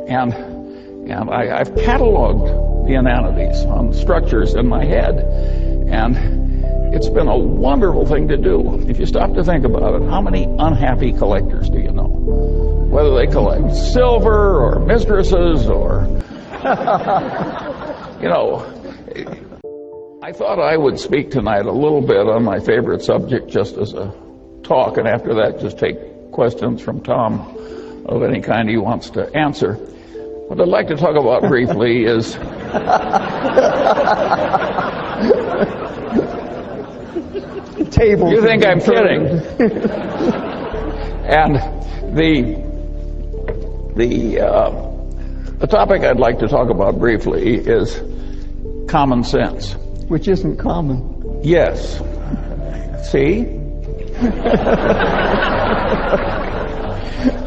And I've cataloged the inanities on structures in my head, and it's been a wonderful thing to do. If you stop to think about it, how many unhappy collectors do you know? Whether they collect silver or mistresses or, you know. I thought I would speak tonight a little bit on my favorite subject just as a talk, and after that just take questions from Tom of any kind he wants to answer. What I'd like to talk about briefly is You think I'm kidding? And the topic I'd like to talk about briefly is common sense. Which isn't common. Yes. See?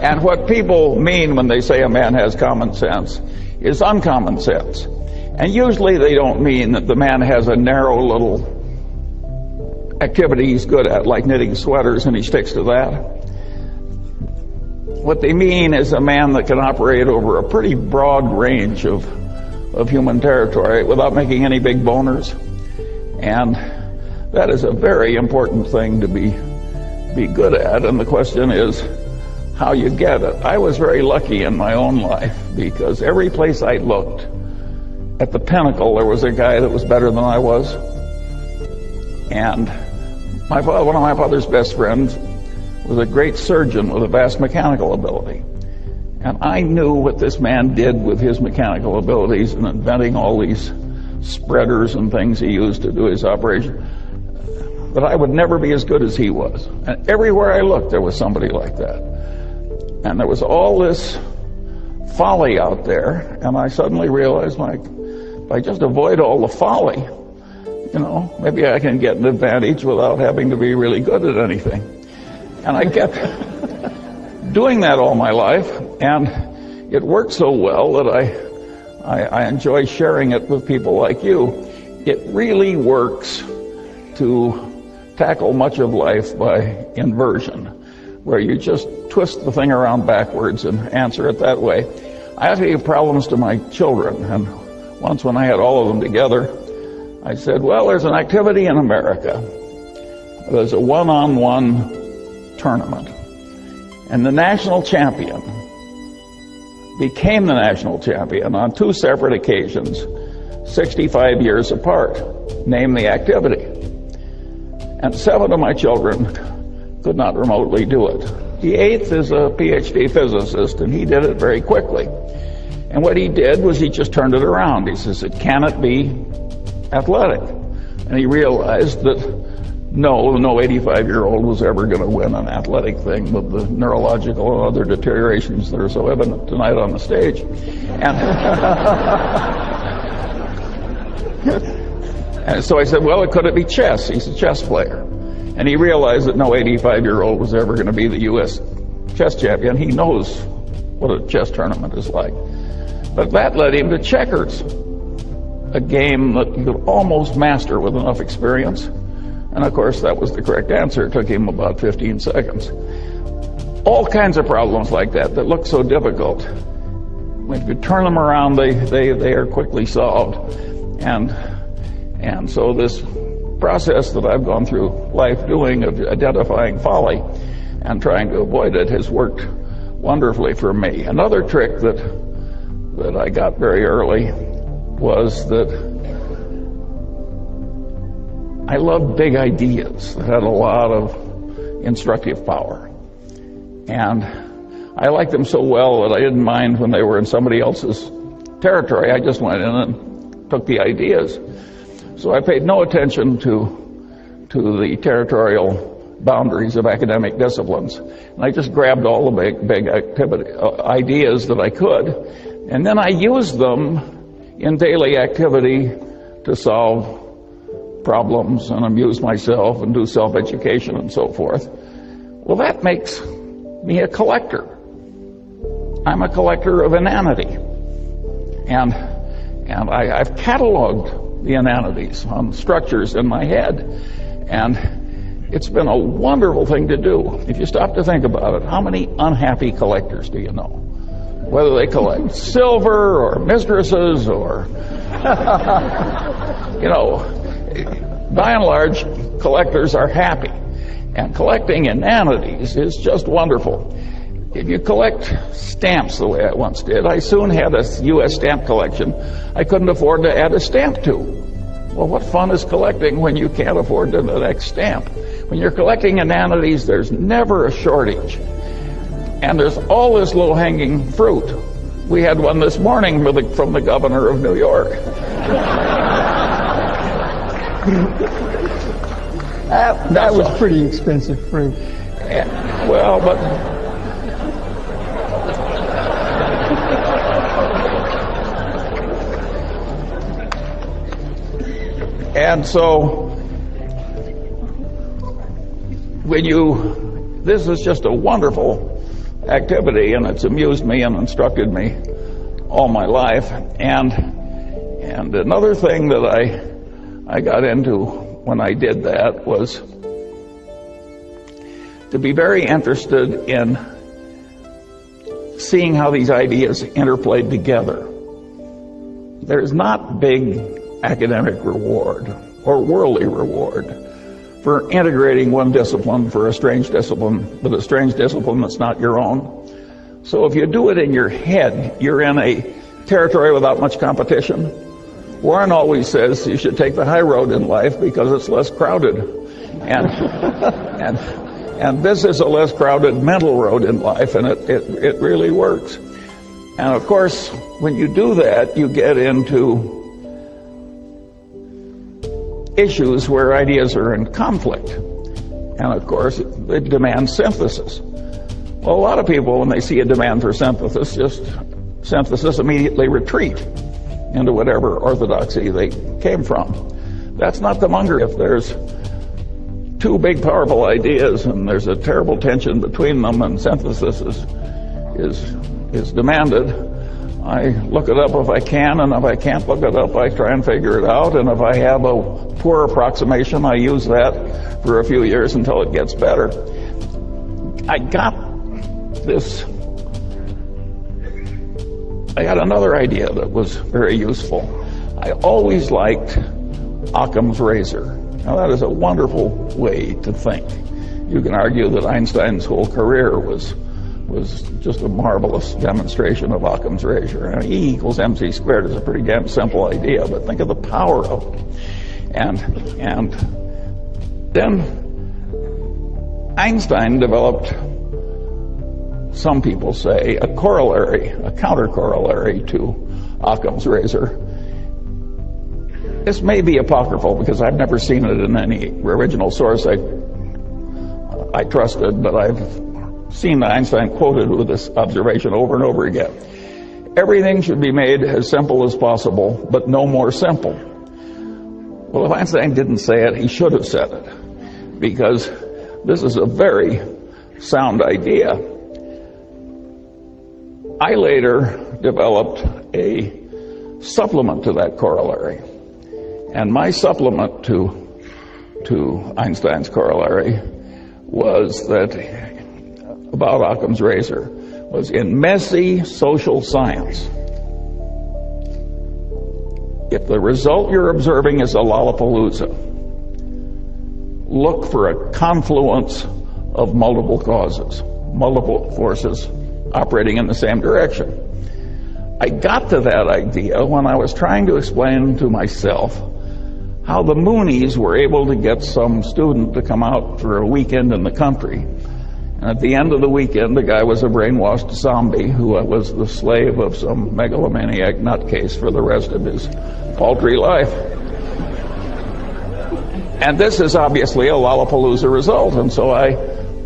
And what people mean when they say a man has common sense is uncommon sense. And usually they don't mean that the man has a narrow little activity he's good at, like knitting sweaters, and he sticks to that. What they mean is a man that can operate over a pretty broad range of human territory without making any big boners. And that is a very important thing to be good at, and the question is how you get it. I was very lucky in my own life because every place I looked, at the pinnacle there was a guy that was better than I was. And one of my father's best friends was a great surgeon with a vast mechanical ability. And I knew what this man did with his mechanical abilities in inventing all these spreaders and things he used to do his operation, but I would never be as good as he was. And everywhere I looked, there was somebody like that. And there was all this folly out there, and I suddenly realized, if I just avoid all the folly, you know, maybe I can get an advantage without having to be really good at anything. And I kept doing that all my life, and it worked so well that I enjoy sharing it with people like you. It really works to tackle much of life by inversion, where you just twist the thing around backwards and answer it that way. I have to give problems to my children, and once when I had all of them together, I said, well, there's an activity in America. There's a one-on-one tournament, and the national champion became the national champion on two separate occasions, 65 years apart. Name the activity. And 7 of my children could not remotely do it. The 8th is a PhD physicist, and he did it very quickly. And what he did was he just turned it around. He says, can it be athletic? And he realized that no 85-year-old was ever going to win an athletic thing with the neurological and other deteriorations that are so evident tonight on the stage. And so I said, well, could it be chess? He's a chess player. And he realized that no 85-year-old was ever going to be the U.S. chess champion. He knows what a chess tournament is like. But that led him to checkers, a game that you could almost master with enough experience. And of course, that was the correct answer. It took him about 15 seconds. All kinds of problems like that look so difficult. When you turn them around, they are quickly solved. And so this process that I've gone through life doing of identifying folly and trying to avoid it has worked wonderfully for me. Another trick that I got very early was that I loved big ideas that had a lot of instructive power. And I liked them so well that I didn't mind when they were in somebody else's territory. I just went in and took the ideas. So I paid no attention to the territorial boundaries of academic disciplines. And I just grabbed all the big ideas that I could. And then I used them in daily activity to solve problems and amuse myself and do self-education and so forth. Well, that makes me a collector. I'm a collector of inanity. And I've cataloged the inanities on structures in my head. And it's been a wonderful thing to do. If you stop to think about it, how many unhappy collectors do you know? whether they collect silver or mistresses or, by and large, collectors are happy. And collecting inanities is just wonderful. If you collect stamps the way I once did, I soon had a U.S. stamp collection I couldn't afford to add a stamp to. Well, what fun is collecting when you can't afford the next stamp? When you're collecting inanities, there's never a shortage. And there's all this low-hanging fruit. We had one this morning from the governor of New York. That was pretty expensive fruit. Well, but and so this is just a wonderful activity, and it's amused me and instructed me all my life. And another thing that I got into when I did that was to be very interested in seeing how these ideas interplayed together. There's not big academic reward or worldly reward for integrating one discipline for a strange discipline with a strange discipline that's not your own. So if you do it in your head, you're in a territory without much competition. Warren always says you should take the high road in life because it's less crowded. And this is a less crowded mental road in life, and it really works. And of course, when you do that, you get into issues where ideas are in conflict. And of course, it demands synthesis. Well, a lot of people, when they see a demand for synthesis immediately retreat into whatever orthodoxy they came from. That's not the Munger. If there's two big, powerful ideas and there's a terrible tension between them and synthesis is demanded, I look it up if I can, and if I can't look it up, I try and figure it out, and if I have a poor approximation, I use that for a few years until it gets better. I got another idea that was very useful. I always liked Occam's razor. Now, that is a wonderful way to think. You can argue that Einstein's whole career was just a marvelous demonstration of Occam's razor. And E equals mc squared is a pretty damn simple idea, but think of the power of it. And then Einstein developed, some people say, a counter-corollary to Occam's razor. This may be apocryphal because I've never seen it in any original source I trusted, but I've seen Einstein quoted with this observation over and over again. Everything should be made as simple as possible, but no more simple. Well, if Einstein didn't say it, he should have said it, because this is a very sound idea. I later developed a supplement to that corollary. And my supplement to Einstein's corollary was that, about Occam's razor, was in messy social science, if the result you're observing is a Lollapalooza, look for a confluence of multiple causes, multiple forces operating in the same direction. I got to that idea when I was trying to explain to myself how the Moonies were able to get some student to come out for a weekend in the country. And at the end of the weekend, the guy was a brainwashed zombie who was the slave of some megalomaniac nutcase for the rest of his paltry life. And this is obviously a Lollapalooza result, and so I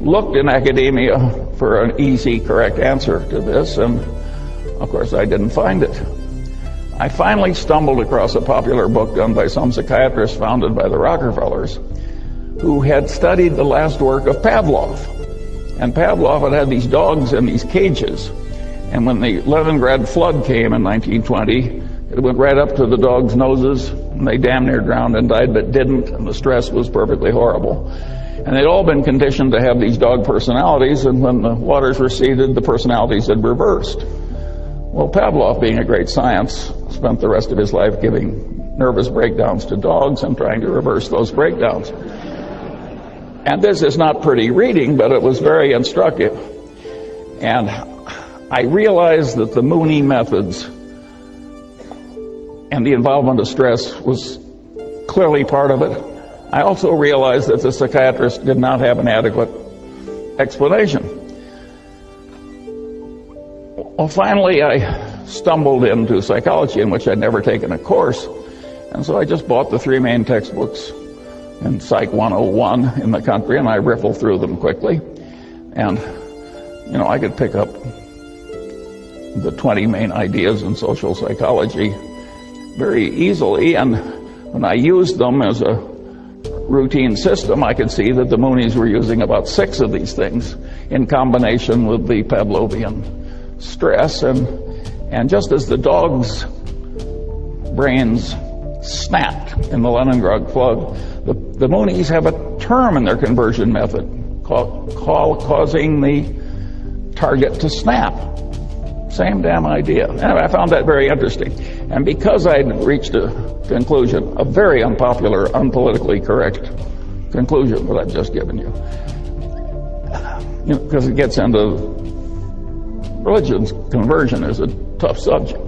looked in academia for an easy, correct answer to this, and of course I didn't find it. I finally stumbled across a popular book done by some psychiatrist founded by the Rockefellers, who had studied the last work of Pavlov. And Pavlov had these dogs in these cages, and when the Leningrad flood came in 1920, it went right up to the dogs' noses, and they damn near drowned and died, but didn't, and the stress was perfectly horrible. And they'd all been conditioned to have these dog personalities, and when the waters receded, the personalities had reversed. Well, Pavlov, being a great science, spent the rest of his life giving nervous breakdowns to dogs and trying to reverse those breakdowns. And this is not pretty reading, but it was very instructive. And I realized that the Mooney methods and the involvement of stress was clearly part of it. I also realized that the psychiatrist did not have an adequate explanation. Well, finally, I stumbled into psychology, in which I'd never taken a course, and so I just bought the 3 main textbooks in Psych 101 in the country, and I riffled through them quickly. And, you know, I could pick up the 20 main ideas in social psychology very easily, and when I used them as a routine system, I could see that the Moonies were using about 6 of these things in combination with the Pavlovian stress, and just as the dog's brains snapped in the Leningrad flood, the Moonies have a term in their conversion method causing the target to snap. Same damn idea. Anyway, I found that very interesting. And because I'd reached a conclusion, a very unpopular, unpolitically correct conclusion that I've just given you, because it gets into religion's conversion is a tough subject.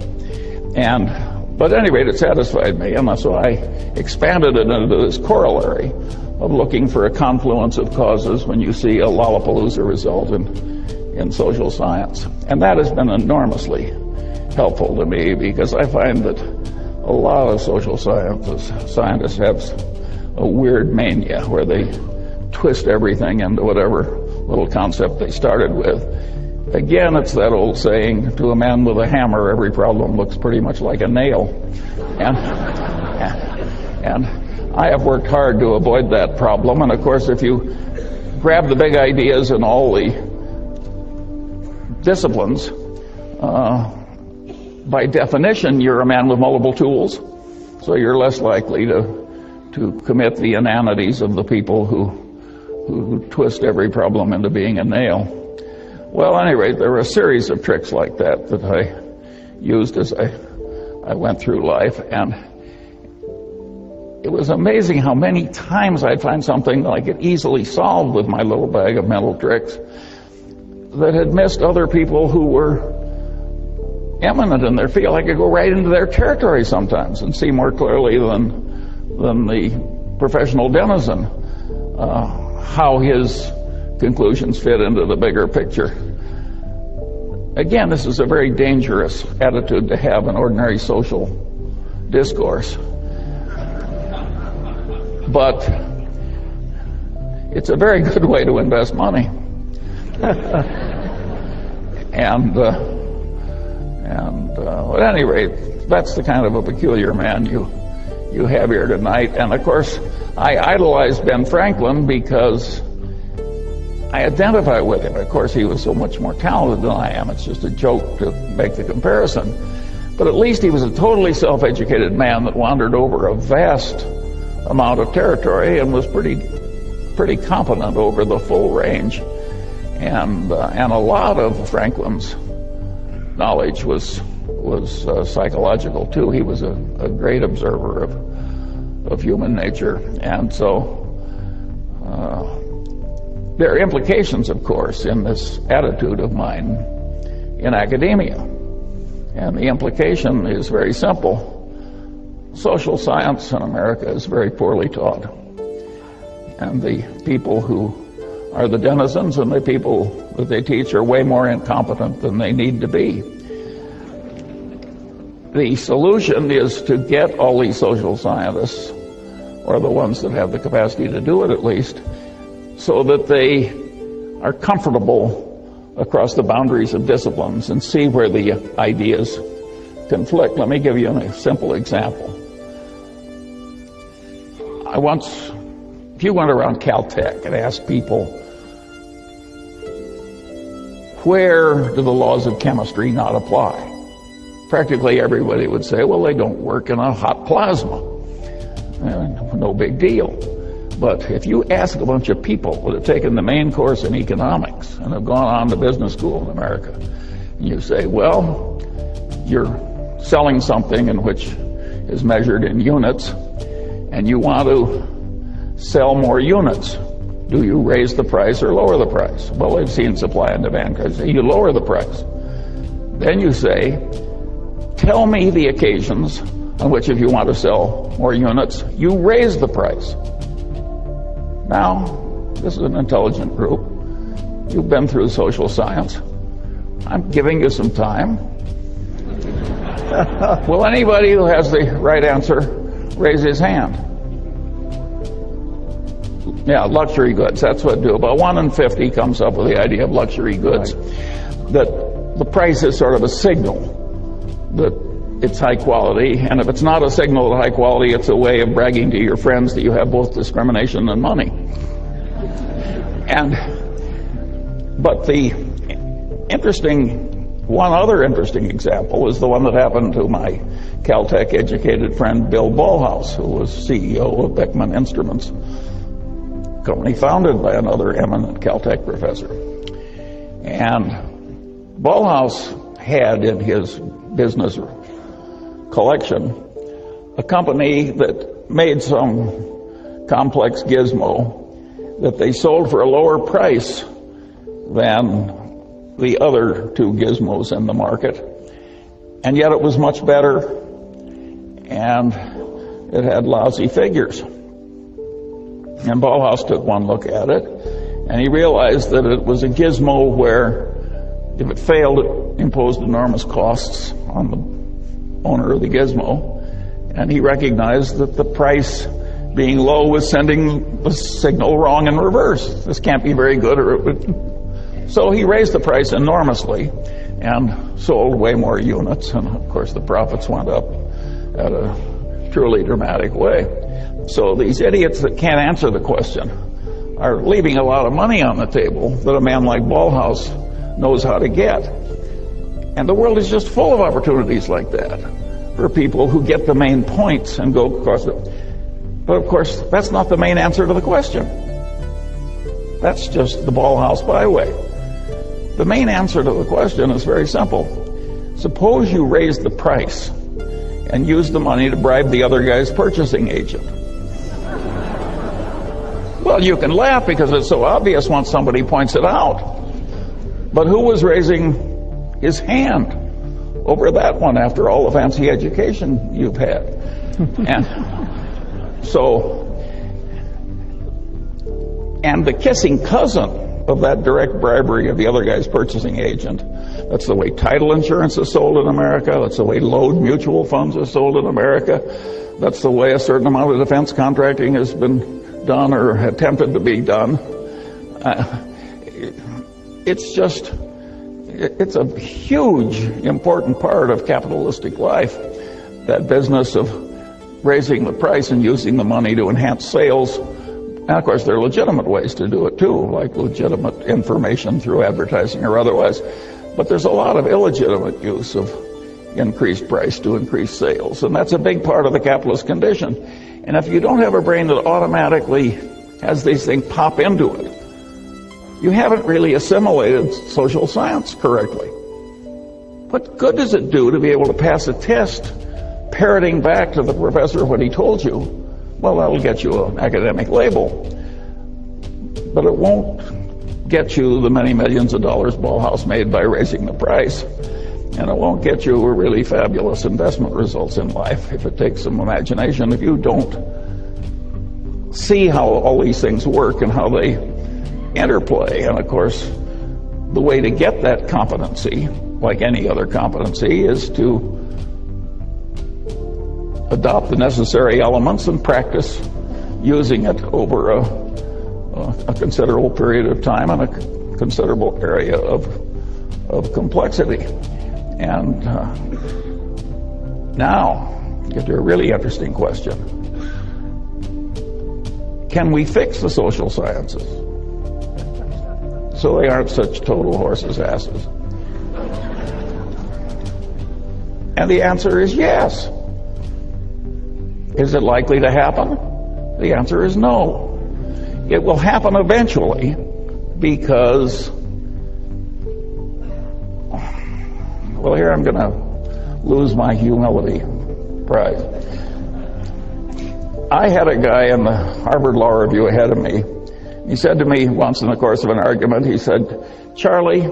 But at any rate, it satisfied me, and so I expanded it into this corollary of looking for a confluence of causes when you see a Lollapalooza result in social science. And that has been enormously helpful to me, because I find that a lot of social scientists have a weird mania where they twist everything into whatever little concept they started with. Again, it's that old saying, to a man with a hammer, every problem looks pretty much like a nail. And I have worked hard to avoid that problem. And of course, if you grab the big ideas in all the disciplines, by definition, you're a man with multiple tools. So you're less likely to commit the inanities of the people who twist every problem into being a nail. Well, at any rate, there were a series of tricks like that I used as I went through life, and it was amazing how many times I'd find something that I could easily solve with my little bag of mental tricks that had missed other people who were eminent in their field. I could go right into their territory sometimes and see more clearly than the professional denizen how his conclusions fit into the bigger picture. Again, this is a very dangerous attitude to have in ordinary social discourse. But it's a very good way to invest money. At any rate, that's the kind of a peculiar man you have here tonight. And of course, I idolize Ben Franklin because I identify with him. Of course, he was so much more talented than I am. It's just a joke to make the comparison. But at least he was a totally self-educated man that wandered over a vast amount of territory and was pretty competent over the full range. And a lot of Franklin's knowledge was psychological too. He was a great observer of human nature. And so there are implications, of course, in this attitude of mine in academia. And the implication is very simple. Social science in America is very poorly taught. And the people who are the denizens and the people that they teach are way more incompetent than they need to be. The solution is to get all these social scientists, or the ones that have the capacity to do it at least, so that they are comfortable across the boundaries of disciplines and see where the ideas conflict. Let me give you a simple example. If you went around Caltech and asked people, where do the laws of chemistry not apply? Practically everybody would say, well, they don't work in a hot plasma. No big deal. But if you ask a bunch of people that have taken the main course in economics and have gone on to business school in America, and you say, well, you're selling something in which is measured in units, and you want to sell more units. Do you raise the price or lower the price? Well, they've seen supply and demand curves. You lower the price. Then you say, tell me the occasions on which, if you want to sell more units, you raise the price. Now, this is an intelligent group. You've been through social science. I'm giving you some time. Will anybody who has the right answer raise his hand? Yeah, luxury goods, that's what do. About 1 in 50 comes up with the idea of luxury goods. Right. That the price is sort of a signal that it's high quality, and if it's not a signal of high quality, it's a way of bragging to your friends that you have both discrimination and money. But one other interesting example is the one that happened to my Caltech educated friend Bill Ballhaus, who was CEO of Beckman Instruments, company founded by another eminent Caltech professor. And Ballhaus had in his business collection a company that made some complex gizmo that they sold for a lower price than the other two gizmos in the market, and yet it was much better, and it had lousy figures. And Ballhaus took one look at it, and he realized that it was a gizmo where, if it failed, it imposed enormous costs on the owner of the gizmo, and he recognized that the price being low was sending the signal wrong in reverse. This can't be very good, or it would. So he raised the price enormously and sold way more units, and of course the profits went up at a truly dramatic way. So these idiots that can't answer the question are leaving a lot of money on the table that a man like Ballhaus knows how to get. And the world is just full of opportunities like that for people who get the main points and go across it. But of course, that's not the main answer to the question. That's just the Ballhaus byway. The main answer to the question is very simple. Suppose you raise the price and use the money to bribe the other guy's purchasing agent. Well, you can laugh because it's so obvious once somebody points it out. But who was raising his hand over that one after all the fancy education you've had? And the kissing cousin of that direct bribery of the other guy's purchasing agent, that's the way title insurance is sold in America, that's the way load mutual funds are sold in America, that's the way a certain amount of defense contracting has been done or attempted to be done. It's a huge, important part of capitalistic life, that business of raising the price and using the money to enhance sales. And of course, there are legitimate ways to do it too, like legitimate information through advertising or otherwise. But there's a lot of illegitimate use of increased price to increase sales, and that's a big part of the capitalist condition. And if you don't have a brain that automatically has these things pop into it, you haven't really assimilated social science correctly. What good does it do to be able to pass a test parroting back to the professor what he told you? Well, that'll get you an academic label, but it won't get you the many millions of dollars Ballhaus made by raising the price, and it won't get you really fabulous investment results in life if it takes some imagination. If you don't see how all these things work and how they interplay. And of course, the way to get that competency, like any other competency, is to adopt the necessary elements and practice using it over a considerable period of time and a considerable area of complexity. And now, get to a really interesting question. Can we fix the social sciences so they aren't such total horses' asses? And the answer is yes. Is it likely to happen? The answer is no. It will happen eventually because, well, here I'm going to lose my humility, pride. I had a guy in the Harvard Law Review ahead of me. He said to me once in the course of an argument, he said, "Charlie,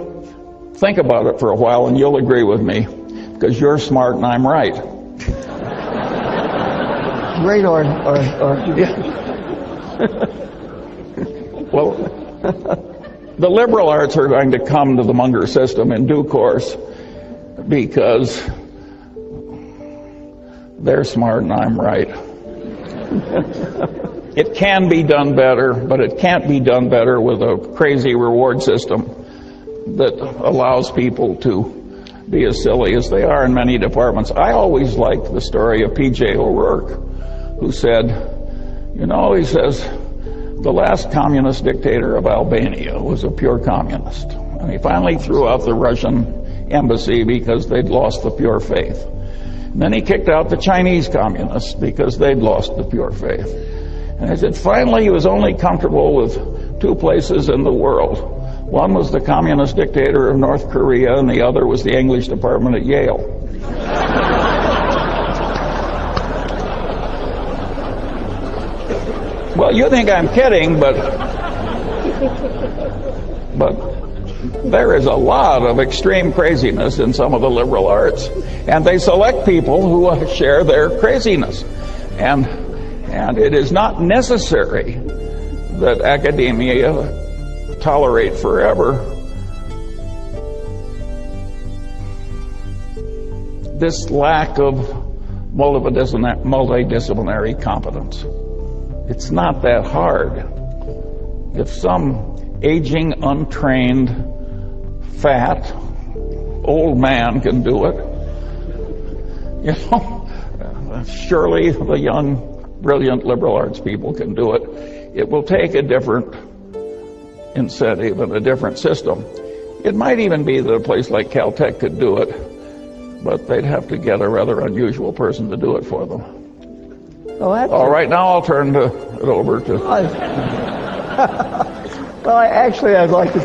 think about it for a while and you'll agree with me, because you're smart and I'm right." Great argument. Yeah. Well, the liberal arts are going to come to the Munger system in due course because they're smart and I'm right. It can be done better, but it can't be done better with a crazy reward system that allows people to be as silly as they are in many departments. I always liked the story of P.J. O'Rourke, who said, he says, the last communist dictator of Albania was a pure communist. And he finally threw out the Russian embassy because they'd lost the pure faith. And then he kicked out the Chinese communists because they'd lost the pure faith. And he said, finally, he was only comfortable with two places in the world. One was the communist dictator of North Korea, and the other was the English department at Yale. Well, you think I'm kidding, but there is a lot of extreme craziness in some of the liberal arts, and they select people who share their craziness. And it is not necessary that academia tolerate forever this lack of multidisciplinary competence. It's not that hard. If some aging, untrained, fat, old man can do it, surely the young, brilliant liberal arts people can do it. It will take a different incentive and a different system. It might even be that a place like Caltech could do it, but they'd have to get a rather unusual person to do it for them. All right, now I'll turn it over to... Well, I'd like to